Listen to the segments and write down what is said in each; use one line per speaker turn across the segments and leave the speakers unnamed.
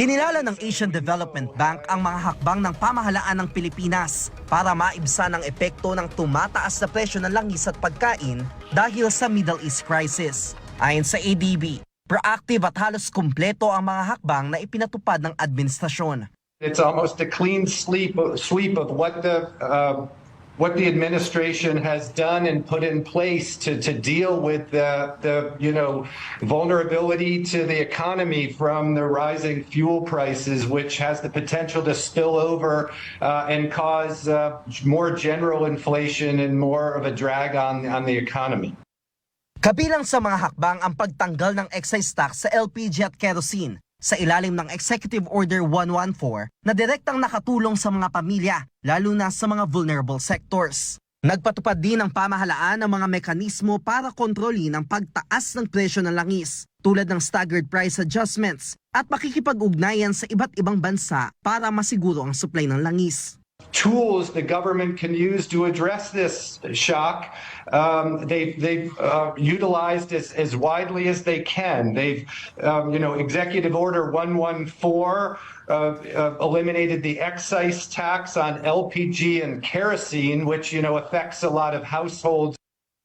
Kinilala ng Asian Development Bank ang mga hakbang ng pamahalaan ng Pilipinas para maibsan ang epekto ng tumataas na presyo ng langis at pagkain dahil sa Middle East crisis. Ayon sa ADB, proactive at halos kumpleto ang mga hakbang na ipinatupad ng administrasyon.
It's almost a clean sweep of what the administration has done and put in place to deal with the vulnerability to the economy from the rising fuel prices, which has the potential to spill over and cause more general inflation and more of a drag on the economy.
Kabilang sa mga hakbang ang pagtanggal ng excise tax sa LPG at kerosene sa ilalim ng Executive Order 114 na direktang nakatulong sa mga pamilya, lalo na sa mga vulnerable sectors. Nagpatupad din ng pamahalaan ng mga mekanismo para kontrolin ang pagtaas ng presyo ng langis, tulad ng staggered price adjustments at makikipag-ugnayan sa iba't ibang bansa para masiguro ang supply ng langis.
Tools the government can use to address this shock, they've utilized as widely as they can. They've, Executive Order 114 eliminated the excise tax on LPG and kerosene, which affects a lot of households.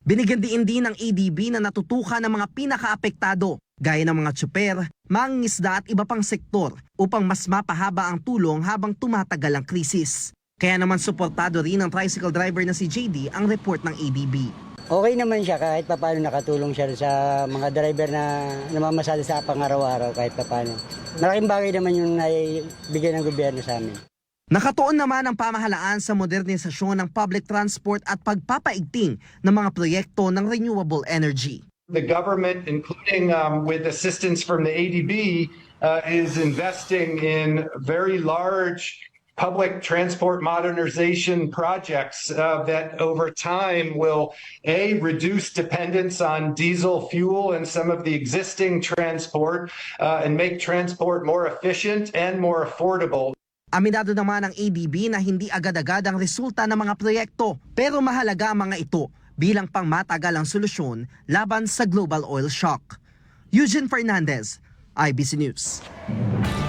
Binigyan din ng ADB na natutukan ng mga pinakaapektado, gaya ng mga tsuper, mangingisda at iba pang sektor upang mas mapahaba ang tulong habang tumatagal ang krisis. Kaya naman suportado rin ng tricycle driver na si JD ang report ng ADB.
Okay naman siya kahit papaano nakatulong siya sa mga driver na namamasada sa pang-araw-araw kahit papaano. Malaking bagay naman yung naibigay ng gobyerno sa amin.
Nakatuon naman ang pamahalaan sa modernisasyon ng public transport at pagpapaigting ng mga proyekto ng renewable energy.
The government, including with assistance from the ADB, is investing in very large public transport modernization projects that over time will reduce dependence on diesel fuel and some of the existing transport and make transport more efficient and more affordable.
Aminado naman ang ADB na hindi agad-agad ang resulta ng mga proyekto, pero mahalaga ang mga ito bilang pangmatagalang solusyon laban sa global oil shock. Eugene Fernandez, IBC News.